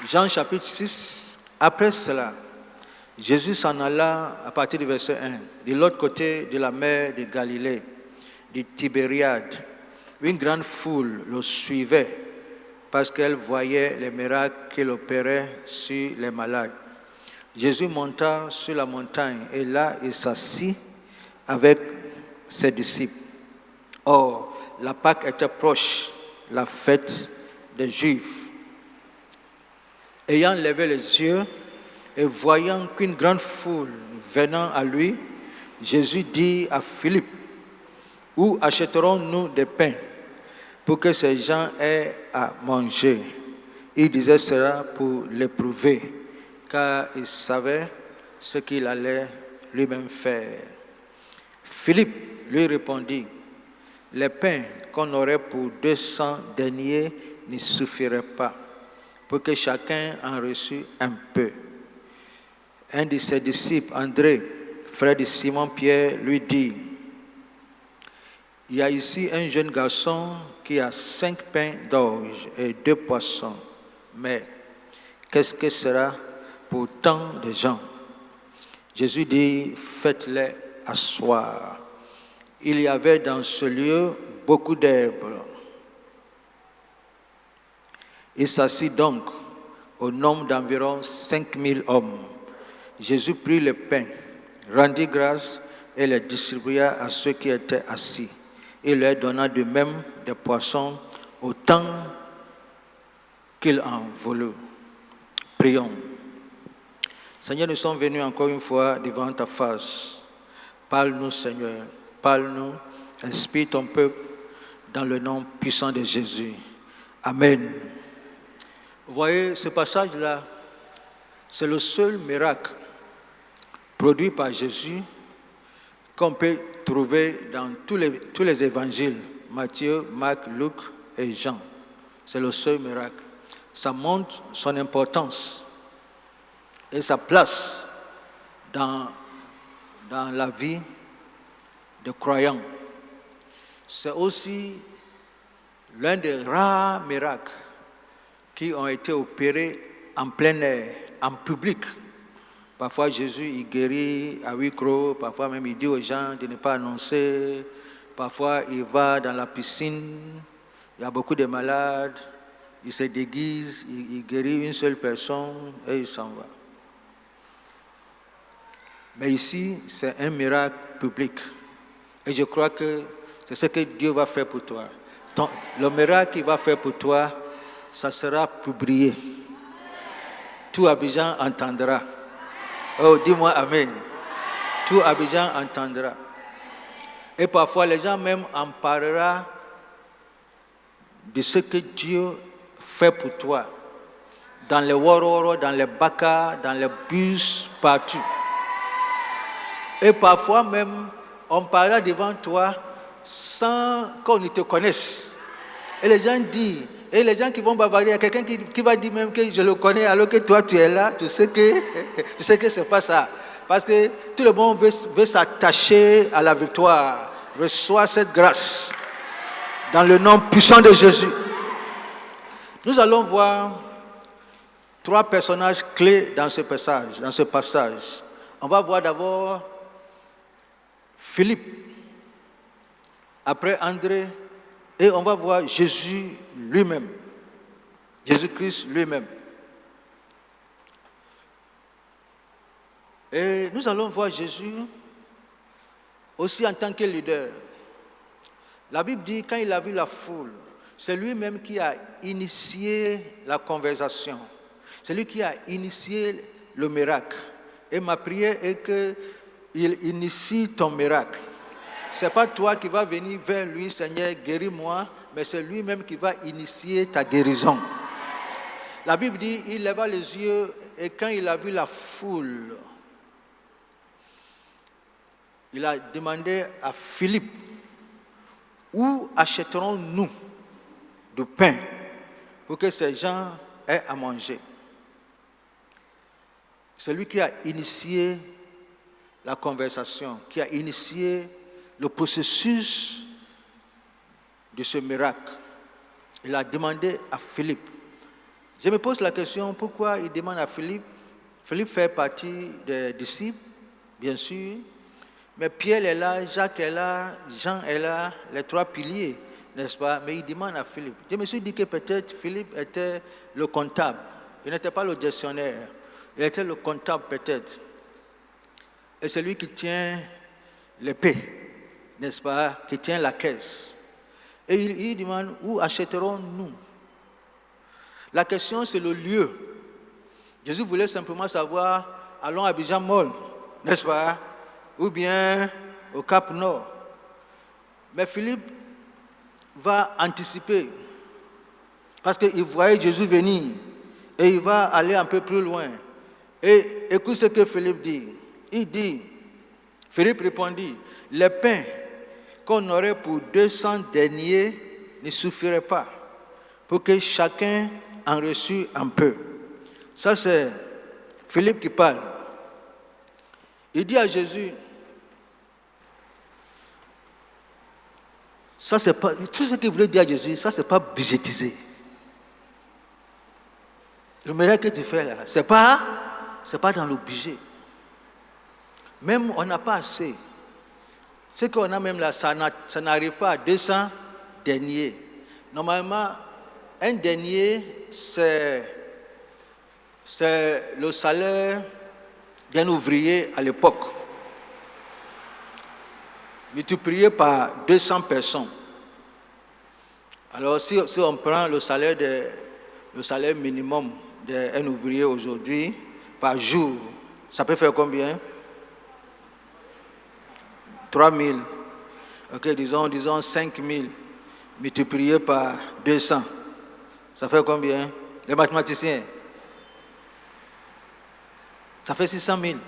Jean chapitre 6, après cela, Jésus s'en alla à partir du verset 1, de l'autre côté de la mer de Galilée, de Tibériade. Une grande foule le suivait parce qu'elle voyait les miracles qu'il opérait sur les malades. Jésus monta sur la montagne et là, il s'assit avec ses disciples. Or, la Pâque était proche, la fête des Juifs. Ayant levé les yeux et voyant qu'une grande foule venant à lui, Jésus dit à Philippe, « Où achèterons-nous des pains pour que ces gens aient à manger ?» Il disait cela pour l'éprouver, car il savait ce qu'il allait lui-même faire. Philippe lui répondit, « Les pains qu'on aurait pour 200 deniers ne suffiraient pas, pour que chacun en reçût un peu. » Un de ses disciples, André, frère de Simon-Pierre, lui dit, « Il y a ici un jeune garçon qui a 5 pains d'orge et 2 poissons. Mais qu'est-ce que sera pour tant de gens? » Jésus dit, « Faites-les asseoir. » Il y avait dans ce lieu beaucoup d'herbes. Il s'assit donc au nombre d'environ 5000 hommes. Jésus prit le pain, rendit grâce et les distribua à ceux qui étaient assis. Il leur donna de même des poissons autant qu'il en voulut. Prions. Seigneur, nous sommes venus encore une fois devant ta face. Parle-nous, Seigneur. Parle-nous. Inspire ton peuple dans le nom puissant de Jésus. Amen. Vous voyez, ce passage-là, c'est le seul miracle produit par Jésus qu'on peut trouver dans tous les évangiles, Matthieu, Marc, Luc et Jean. C'est le seul miracle. Ça montre son importance et sa place dans la vie des croyants. C'est aussi l'un des rares miracles qui ont été opérés en plein air, en public. Parfois, Jésus, il guérit à huis clos. Parfois, même, il dit aux gens de ne pas annoncer. Parfois, il va dans la piscine. Il y a beaucoup de malades. Il se déguise. Il guérit une seule personne et il s'en va. Mais ici, c'est un miracle public. Et je crois que c'est ce que Dieu va faire pour toi. Le miracle qu'il va faire pour toi, ça sera publié. Tout Abidjan entendra. Oh, dis-moi Amen. Tout Abidjan entendra. Et parfois, les gens même en parleront de ce que Dieu fait pour toi. Dans les Wororo, dans les Baka, dans les bus, partout. Et parfois même, on parlera devant toi sans qu'on ne te connaisse. Et les gens disent, et les gens qui vont bavarder, il y a quelqu'un qui va dire même que je le connais, alors que toi tu es là, tu sais que c'est pas ça. Parce que tout le monde veut s'attacher à la victoire. Reçois cette grâce dans le nom puissant de Jésus. Nous allons voir 3 personnages clés dans ce passage. On va voir d'abord Philippe, après André, et on va voir Jésus lui-même. Jésus-Christ lui-même. Et nous allons voir Jésus aussi en tant que leader. La Bible dit, quand il a vu la foule, c'est lui-même qui a initié la conversation. C'est lui qui a initié le miracle. Et ma prière est qu'il initie ton miracle. Ce n'est pas toi qui vas venir vers lui, Seigneur, guéris-moi, mais c'est lui-même qui va initier ta guérison. La Bible dit, il leva les yeux et quand il a vu la foule, il a demandé à Philippe, où achèterons-nous du pain pour que ces gens aient à manger? C'est lui qui a initié la conversation, qui a initié le processus de ce miracle. Il a demandé à Philippe, Je me pose la question, pourquoi il demande à Philippe? Philippe fait partie des disciples, bien sûr, mais Pierre est là, Jacques est là, Jean est là, les trois piliers, n'est-ce pas? Mais il demande à Philippe. Je me suis dit que peut-être Philippe était le comptable. Il n'était pas le gestionnaire. Il était le comptable peut-être. Et c'est lui qui tient l'épée, n'est-ce pas? Qui tient la caisse. Et il demande, où achèterons-nous? La question, c'est le lieu. Jésus voulait simplement savoir, allons à Abidjan Mall, n'est-ce pas? Ou bien au Cap Nord. Mais Philippe va anticiper, parce qu'il voyait Jésus venir, et il va aller un peu plus loin. Et écoute ce que Philippe dit. Il dit, Philippe répondit, les pains qu'on aurait pour 200 deniers ne suffiraient pas pour que chacun en reçût un peu. Ça, c'est Philippe qui parle. Il dit à Jésus, ça, c'est pas, tout ce qu'il voulait dire à Jésus, ça, c'est pas budgétisé. Le miracle que tu fais là, c'est pas dans le budget. Même on n'a pas assez. Ce qu'on a même là, ça n'arrive pas à 200 deniers. Normalement, un denier, c'est le salaire d'un ouvrier à l'époque, multiplié par 200 personnes. Alors, si on prend le salaire minimum d'un ouvrier aujourd'hui, par jour, ça peut faire combien? 3 000. Ok, disons 5 000 multiplié par 200. Ça fait combien? Les mathématiciens? Ça fait 600 000.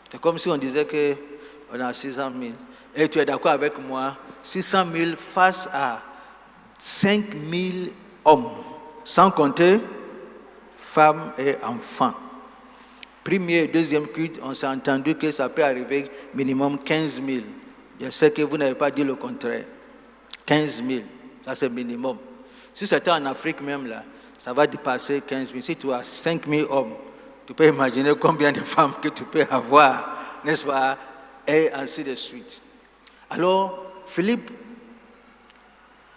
C'est comme si on disait qu'on a 600 000. Et tu es d'accord avec moi, 600 000 face à 5 000 hommes, sans compter femmes et enfants. Premier et deuxième culte, on s'est entendu que ça peut arriver minimum 15 000. Je sais que vous n'avez pas dit le contraire. 15 000, ça c'est minimum. Si c'était en Afrique même là, ça va dépasser 15 000. Si tu as 5 000 hommes, tu peux imaginer combien de femmes que tu peux avoir, n'est-ce pas? Et ainsi de suite. Alors, Philippe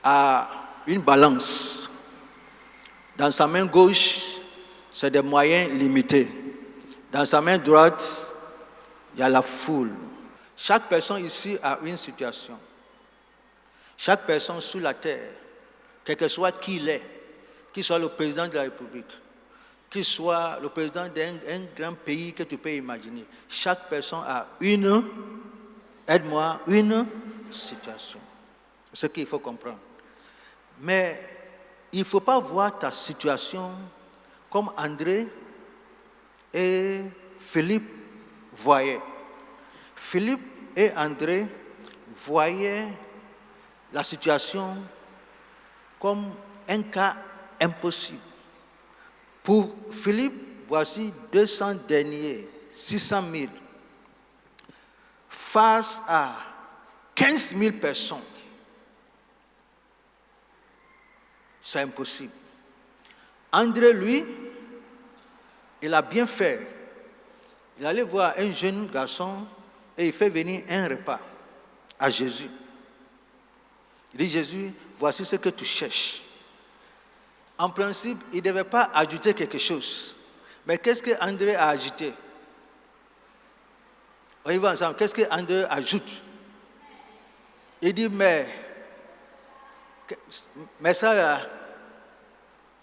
a une balance. Dans sa main gauche, c'est des moyens limités. Dans sa main droite, il y a la foule. Chaque personne ici a une situation. Chaque personne sur la terre, quel que soit qui il est, qu'il soit le président de la République, qu'il soit le président d'un grand pays que tu peux imaginer, chaque personne a une situation. C'est ce qu'il faut comprendre. Mais il ne faut pas voir ta situation comme André et Philippe voyaient. Philippe et André voyaient la situation comme un cas impossible. Pour Philippe, voici 200 deniers, 600 000, face à 15 000 personnes. C'est impossible. André, lui, il a bien fait. Il allait voir un jeune garçon et il fait venir un repas à Jésus. Il dit, Jésus, voici ce que tu cherches. En principe, il ne devait pas ajouter quelque chose. Mais qu'est-ce qu'André a ajouté? On y va ensemble. Qu'est-ce qu'André ajoute? Il dit, mais ça là,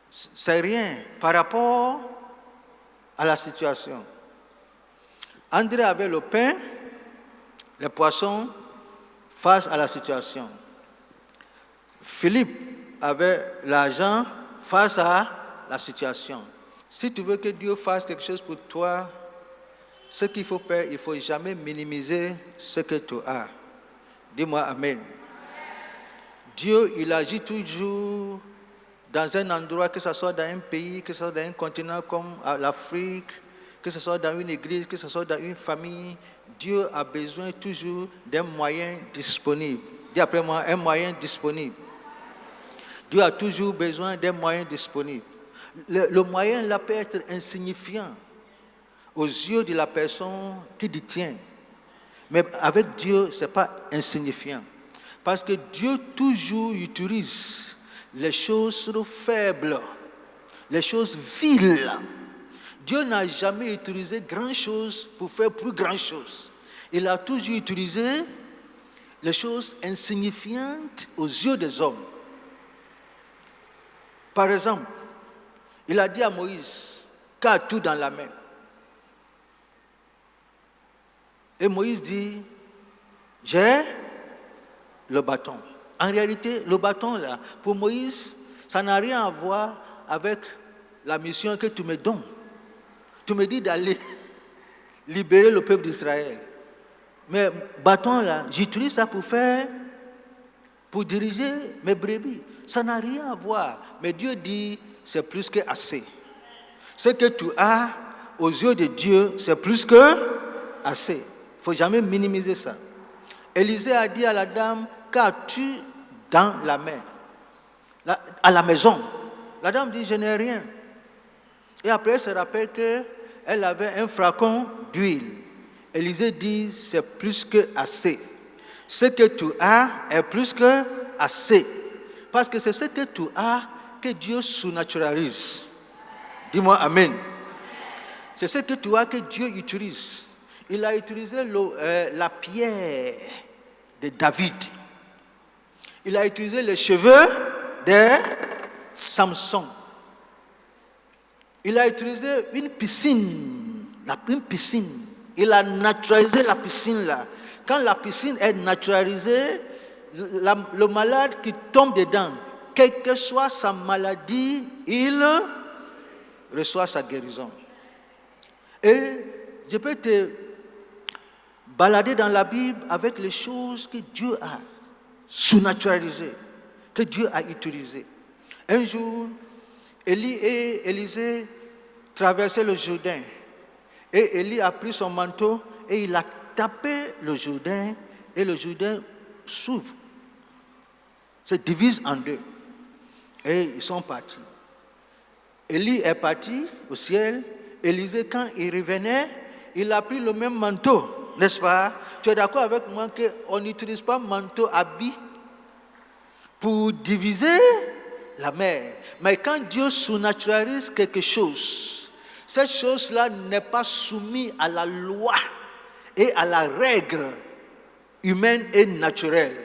c'est rien par rapport à la situation. André avait le pain, les poissons face à la situation. Philippe avait l'argent face à la situation. Si tu veux que Dieu fasse quelque chose pour toi, ce qu'il faut faire, il ne faut jamais minimiser ce que tu as. Dis-moi Amen. Dieu, il agit toujours dans un endroit, que ce soit dans un pays, que ce soit dans un continent comme l'Afrique, que ce soit dans une église, que ce soit dans une famille. Dieu a besoin toujours d'un moyen disponible. Dis après moi, un moyen disponible. Dieu a toujours besoin d'un moyen disponible. Le moyen là peut être insignifiant aux yeux de la personne qui détient. Mais avec Dieu, ce n'est pas insignifiant. Parce que Dieu toujours utilise les choses faibles, les choses viles. Dieu n'a jamais utilisé grand-chose pour faire plus grand-chose. Il a toujours utilisé les choses insignifiantes aux yeux des hommes. Par exemple, il a dit à Moïse, qu'a tout dans la main. Et Moïse dit, j'ai le bâton. En réalité, le bâton là, pour Moïse, ça n'a rien à voir avec la mission que tu me donnes. Tu me dis d'aller libérer le peuple d'Israël. Mais bâton là, j'utilise ça pour diriger mes brebis. Ça n'a rien à voir. Mais Dieu dit, c'est plus que assez. Ce que tu as aux yeux de Dieu, c'est plus que assez. Il ne faut jamais minimiser ça. Élisée a dit à la dame, qu'as-tu dans la main? À la maison. La dame dit, je n'ai rien. Et après, elle se rappelle qu'elle avait un flacon d'huile. Élisée dit, c'est plus que assez. Ce que tu as est plus que assez. Parce que c'est ce que tu as que Dieu surnaturalise. Dis-moi Amen. C'est ce que tu as que Dieu utilise. Il a utilisé la pierre de David. Il a utilisé les cheveux de Samson. Il a utilisé une piscine. Une piscine. Il a naturalisé la piscine là. Quand la piscine est naturalisée, le malade qui tombe dedans, quelle que soit sa maladie, il reçoit sa guérison. Et je peux te balader dans la Bible avec les choses que Dieu a surnaturalisées, que Dieu a utilisées. Un jour, Élie et Élisée traversaient le Jourdain. Et Élie a pris son manteau et il a tapé le Jourdain. Et le Jourdain s'ouvre, se divise en deux. Et ils sont partis. Élie est parti au ciel. Élisée, quand il revenait, il a pris le même manteau, n'est-ce pas? Tu es d'accord avec moi qu'on n'utilise pas manteau, habit pour diviser la mer. Mais quand Dieu surnaturalise quelque chose, cette chose-là n'est pas soumise à la loi et à la règle humaine et naturelle.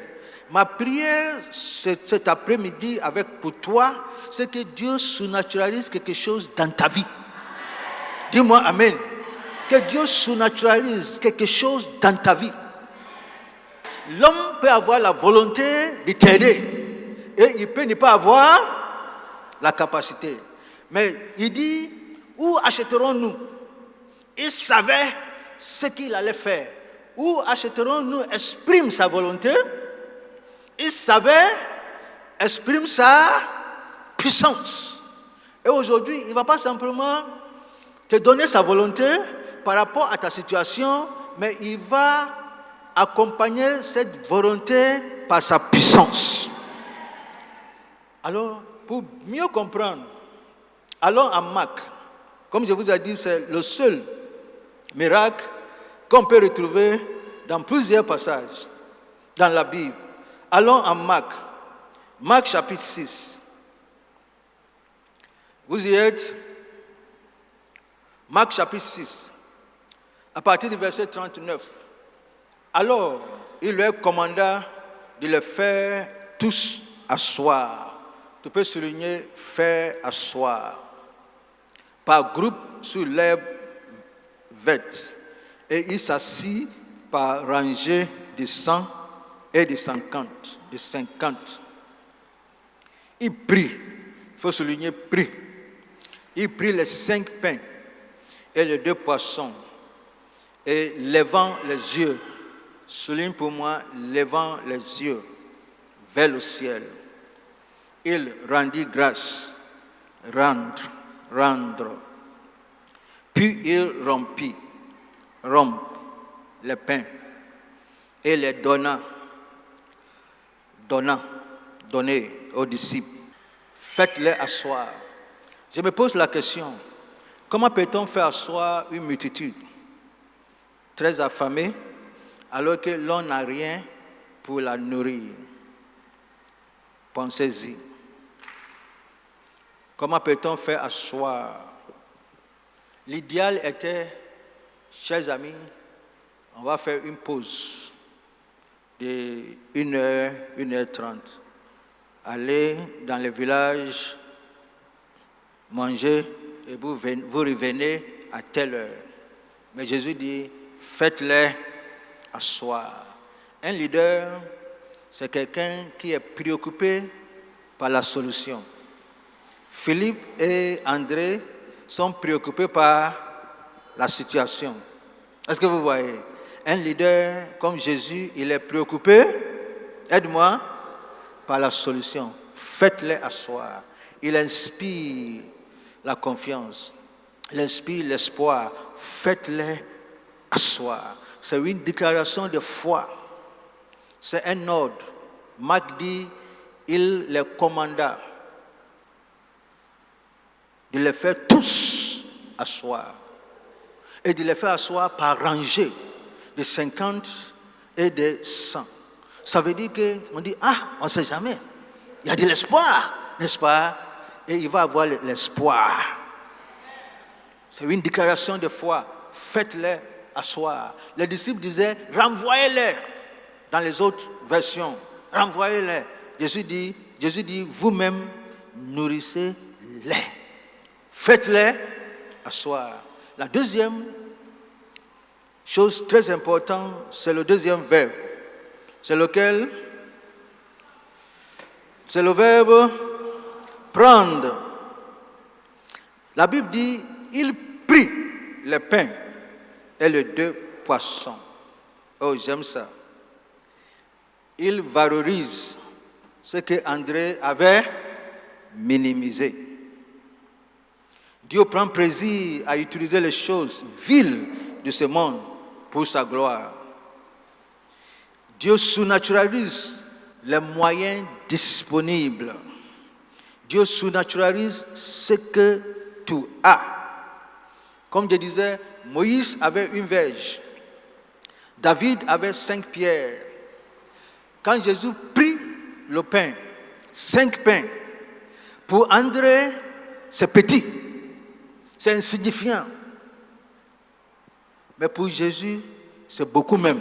Ma prière cet après-midi pour toi, c'est que Dieu surnaturalise quelque chose dans ta vie. Dis-moi Amen. Que Dieu surnaturalise quelque chose dans ta vie. L'homme peut avoir la volonté de t'aider et il peut ne pas avoir la capacité. Mais il dit, où achèterons-nous? Il savait ce qu'il allait faire. Où achèterons-nous? Exprime sa volonté. Il savait, exprime sa puissance. Et aujourd'hui, il ne va pas simplement te donner sa volonté par rapport à ta situation, mais il va accompagner cette volonté par sa puissance. Alors, pour mieux comprendre, allons à Marc. Comme je vous ai dit, c'est le seul miracle qu'on peut retrouver dans plusieurs passages dans la Bible. Allons à Marc. Marc chapitre 6. Vous y êtes? Marc chapitre 6. À partir du verset 39. Alors, il leur commanda de les faire tous asseoir. Tu peux souligner faire asseoir. Par groupe sur l'herbe verte. Et il s'assit par rangée de 100 et de 50. Il prit. Il faut souligner prit. Il prit les 5 pains et les 2 poissons. Et levant les yeux, souligne pour moi, levant les yeux vers le ciel, il rendit grâce, rendre. Puis il rompit les pains et les donna aux disciples. Faites-les asseoir. Je me pose la question, comment peut-on faire asseoir une multitude très affamée alors que l'on n'a rien pour la nourrir? Pensez-y. Comment peut-on faire asseoir? L'idéal était, chers amis, on va faire une pause de 1h, 1h30. Aller dans les villages, manger, et vous revenez à telle heure. Mais Jésus dit, faites-les asseoir. Un leader, c'est quelqu'un qui est préoccupé par la solution. Philippe et André sont préoccupés par la situation. Est-ce que vous voyez? Un leader comme Jésus, il est préoccupé, aide-moi, par la solution. Faites-les asseoir. Il inspire la confiance. Il inspire l'espoir. Faites-les asseoir. C'est une déclaration de foi. C'est un ordre. Marc dit, il les commanda de les faire tous asseoir. Et de les faire asseoir par rangée de 50 et de 100. Ça veut dire qu'on dit, on ne sait jamais. Il y a de l'espoir, n'est-ce pas? Et il va avoir l'espoir. C'est une déclaration de foi. Faites-les asseoir. Les disciples disaient, renvoyez-les. Dans les autres versions, renvoyez-les. Jésus dit, vous-même, nourrissez-les. Faites-les asseoir. La deuxième chose très importante, c'est le deuxième verbe. C'est lequel? C'est le verbe prendre. La Bible dit, il prit le pain et les 2 poissons. Oh, j'aime ça. Il valorise ce que André avait minimisé. Dieu prend plaisir à utiliser les choses viles de ce monde pour sa gloire. Dieu surnaturalise les moyens disponibles. Dieu surnaturalise ce que tu as. Comme je disais, Moïse avait une verge. David avait 5 pierres. Quand Jésus prit le pain, 5 pains, pour André, c'est petit, c'est insignifiant. Mais pour Jésus, c'est beaucoup même.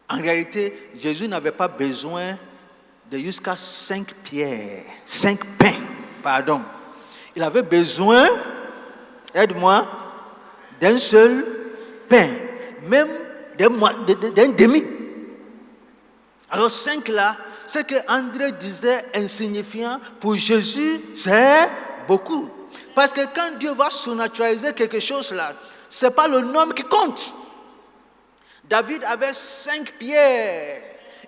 En réalité, Jésus n'avait pas besoin de jusqu'à 5 pierres, 5 pains, pardon. Il avait besoin, aide-moi, d'un seul pain, même d'un demi. Alors 5 là, ce que André disait insignifiant, pour Jésus, c'est beaucoup. Parce que quand Dieu va surnaturaliser quelque chose là, ce n'est pas le nombre qui compte. David avait 5 pierres.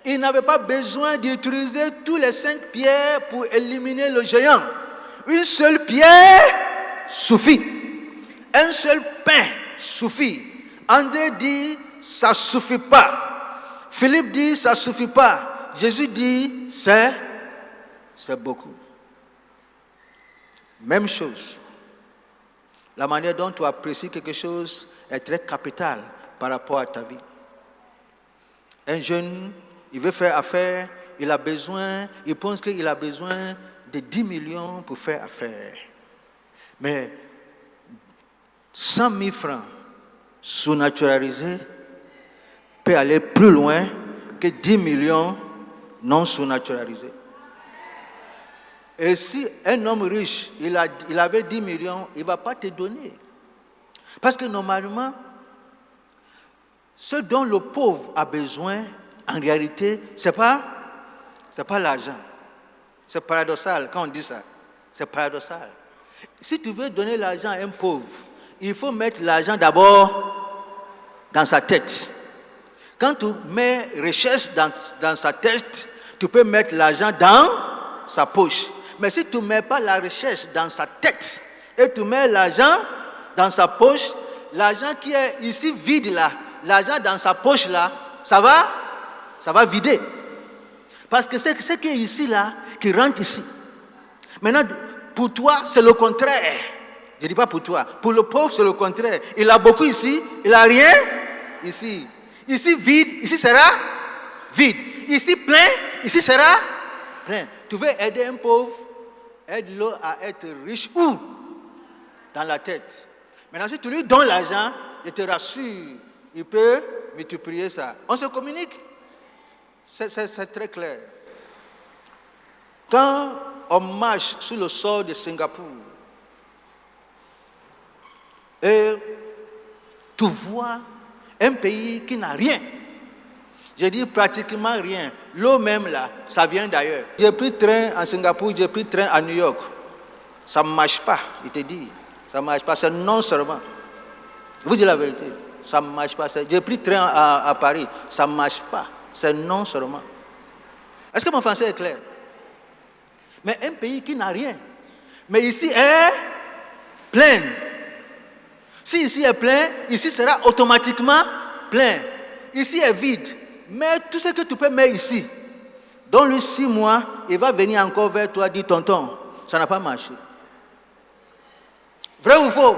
Il n'avait pas besoin d'utiliser tous les 5 pierres pour éliminer le géant. Une seule pierre suffit. Un seul pain suffit. André dit, ça ne suffit pas. Philippe dit, ça ne suffit pas. Jésus dit, c'est beaucoup. Même chose. La manière dont tu apprécies quelque chose est très capitale par rapport à ta vie. Un jeune, il veut faire affaire, il pense qu'il a besoin de 10 millions pour faire affaire. Mais 100 000 francs surnaturalisés peut aller plus loin que 10 millions non surnaturalisés. Et si un homme riche, il avait 10 millions, il ne va pas te donner. Parce que normalement, ce dont le pauvre a besoin, en réalité, ce n'est pas l'argent. C'est paradoxal quand on dit ça. C'est paradoxal. Si tu veux donner l'argent à un pauvre, il faut mettre l'argent d'abord dans sa tête. Quand tu mets richesse dans sa tête, tu peux mettre l'argent dans sa poche. Mais si tu ne mets pas la richesse dans sa tête et tu mets l'argent dans sa poche, l'argent qui est ici vide là, l'argent dans sa poche là, ça va vider. Parce que c'est ce qui est ici là, qui rentre ici. Maintenant, Pour toi, c'est le contraire. Je ne dis pas pour toi. Pour le pauvre, c'est le contraire. Il a beaucoup ici, il n'a rien ici. Ici, vide, ici sera vide. Ici, plein, ici sera plein. Tu veux aider un pauvre, aide-le à être riche où? Dans la tête. Maintenant, si tu lui donnes l'argent, je te rassure, il peut multiplier ça. On se communique. C'est très clair. Quand on marche sur le sol de Singapour, et tu vois un pays qui n'a rien. Je dis pratiquement rien. L'eau même là, ça vient d'ailleurs. J'ai pris train à Singapour, j'ai pris train à New York. Ça ne marche pas, il te dit. Ça ne marche pas, c'est non seulement. Je vous dis la vérité, ça ne marche pas. J'ai pris train à Paris, ça ne marche pas. C'est non seulement. Est-ce que mon français est clair? Mais un pays qui n'a rien. Mais ici est plein. Si ici est plein, ici sera automatiquement plein. Ici est vide. Mais tout ce que tu peux mettre ici, dans les 6 mois, il va venir encore vers toi, dire tonton, ça n'a pas marché. Vrai ou faux?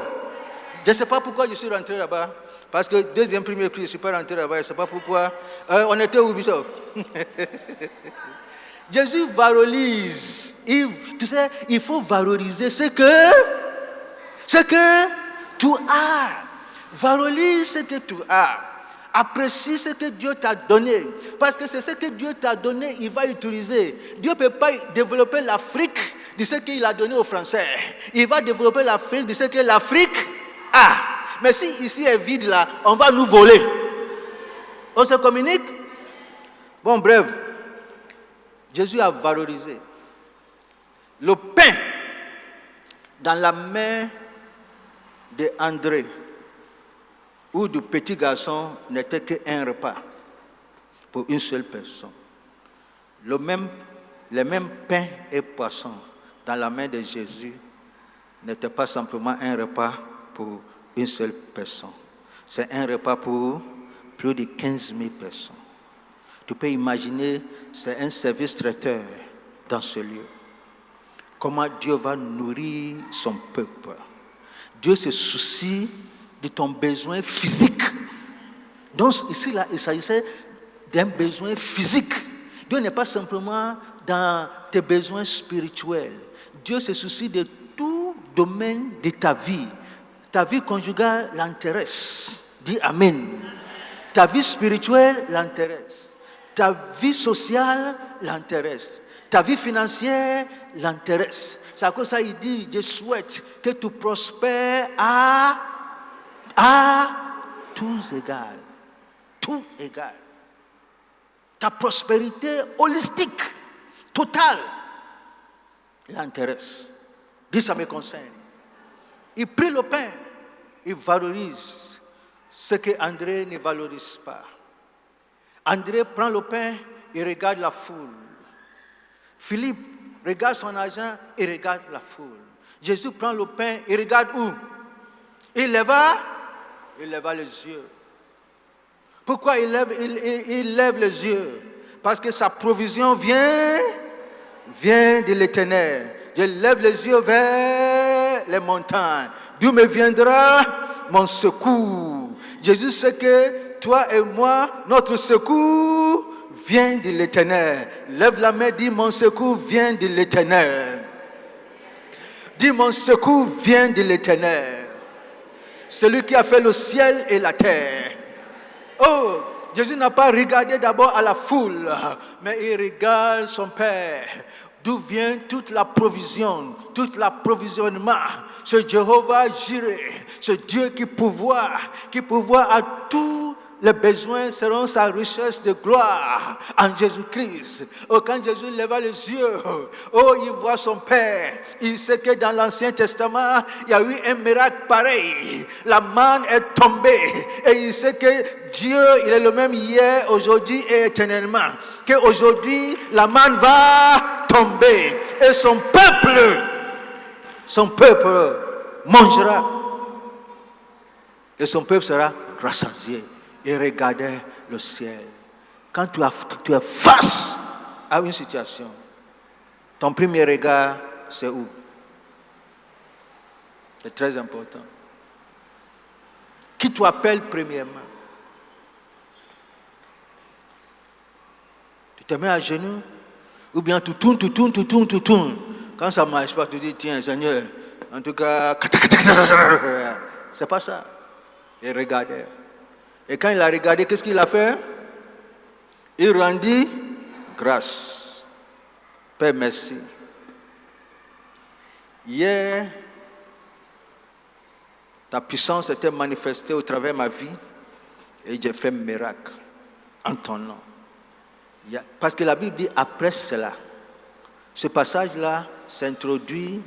Je ne sais pas pourquoi je suis rentré là-bas. Parce que deuxième, premier prix, je ne suis pas rentré là-bas. Je ne sais pas pourquoi. On était où, Bishop? Jésus valorise. Tu sais, il faut valoriser ce que tu as. Valorise ce que tu as. Apprécie ce que Dieu t'a donné. Parce que c'est ce que Dieu t'a donné, il va utiliser. Dieu ne peut pas développer l'Afrique de ce qu'il a donné aux Français. Il va développer l'Afrique de ce que l'Afrique a. Mais si ici est vide là, on va nous voler. On se communique? Bon, bref. Jésus a valorisé. Le pain dans la main d'André ou du petit garçon n'était qu'un repas pour une seule personne. Les mêmes pains et poissons dans la main de Jésus n'étaient pas simplement un repas pour une seule personne. C'est un repas pour plus de 15 000 personnes. Tu peux imaginer, c'est un service traiteur dans ce lieu. Comment Dieu va nourrir son peuple. Dieu se soucie de ton besoin physique. Donc ici, là, il s'agissait d'un besoin physique. Dieu n'est pas simplement dans tes besoins spirituels. Dieu se soucie de tout domaine de ta vie. Ta vie conjugale l'intéresse. Dis Amen. Ta vie spirituelle l'intéresse. Ta vie sociale l'intéresse. Ta vie financière l'intéresse. C'est à cause de ça il dit, je souhaite que tu prospères à tous égales. Tout égal. Ta prospérité holistique, totale, l'intéresse. Dis ça me concerne. Il prit le pain, il valorise ce que André ne valorise pas. André prend le pain et regarde la foule. Philippe regarde son argent et regarde la foule. Jésus prend le pain et regarde où? Il lèva les yeux. Pourquoi il lève les yeux? Parce que sa provision vient de l'Éternel. Je lève les yeux vers les montagnes. D'où me viendra mon secours? Jésus sait que toi et moi, notre secours vient de l'Éternel. Lève la main, dis mon secours vient de l'Éternel. Dis mon secours vient de l'Éternel. Celui qui a fait le ciel et la terre. Oh, Jésus n'a pas regardé d'abord à la foule, mais il regarde son Père. D'où vient toute la provision, tout l'approvisionnement. Ce Jéhovah Jireh, ce Dieu qui pourvoit à tous les besoins selon sa richesse de gloire en Jésus-Christ. Oh, quand Jésus leva les yeux, oh, il voit son Père. Il sait que dans l'Ancien Testament, il y a eu un miracle pareil. La manne est tombée. Et il sait que Dieu, il est le même hier, aujourd'hui et éternellement. Qu'aujourd'hui, la manne va tomber. Et son peuple mangera. Et son peuple sera rassasié. Et regardez le ciel. Quand tu es face à une situation, ton premier regard, c'est où? C'est très important. Qui t'appelle premièrement? Tu te mets à genoux, ou bien tu tournes. Quand ça ne marche pas, tu dis, tiens, Seigneur, en tout cas, c'est pas ça. Il regardait. Et quand il a regardé, qu'est-ce qu'il a fait? Il rendit grâce. Père, merci. Hier, ta puissance était manifestée au travers de ma vie et j'ai fait un miracle en ton nom. Parce que la Bible dit après cela. Ce passage-là s'introduit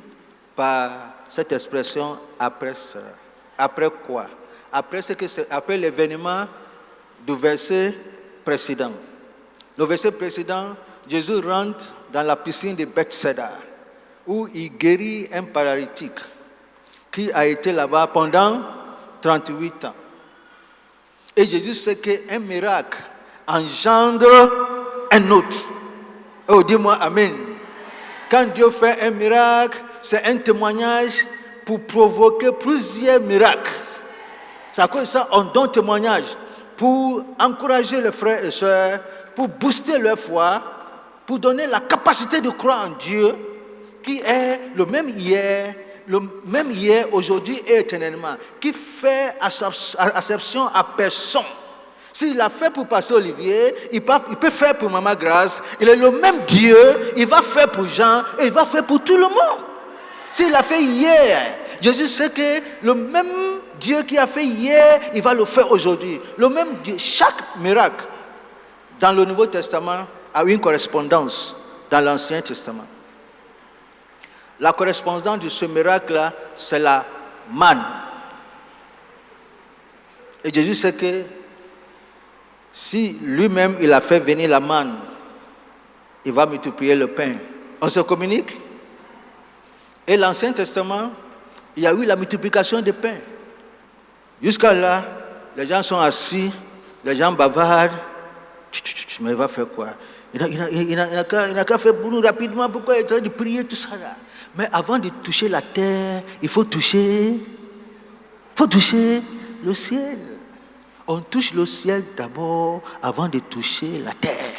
par cette expression après cela. Après quoi? Après l'événement du verset précédent. Le verset précédent, Jésus rentre dans la piscine de Bethsaida où il guérit un paralytique qui a été là-bas pendant 38 ans. Et Jésus sait qu'un miracle engendre un autre. Oh, dis-moi Amen. Quand Dieu fait un miracle, c'est un témoignage pour provoquer plusieurs miracles. C'est à cause de ça on donne témoignage pour encourager les frères et sœurs, pour booster leur foi, pour donner la capacité de croire en Dieu, qui est le même hier, aujourd'hui et éternellement, qui fait acception à personne. S'il a fait pour Pasteur Olivier, il peut faire pour Maman Grâce. Il est le même Dieu, il va faire pour Jean et il va faire pour tout le monde. S'il a fait hier, Jésus sait que le même Dieu qui a fait hier, il va le faire aujourd'hui. Le même Dieu, chaque miracle dans le Nouveau Testament a une correspondance dans l'Ancien Testament. La correspondance de ce miracle-là, c'est la manne. Et Jésus sait que si lui-même il a fait venir la manne, il va multiplier le pain. On se communique? Et l'Ancien Testament, il y a eu la multiplication des pains. Jusqu'à là, les gens sont assis, les gens bavardent. Mais il va faire quoi? Il n'a qu'à faire pour nous rapidement. Pourquoi il est en train de prier tout ça là? Mais avant de toucher la terre, il faut toucher le ciel. On touche le ciel d'abord avant de toucher la terre.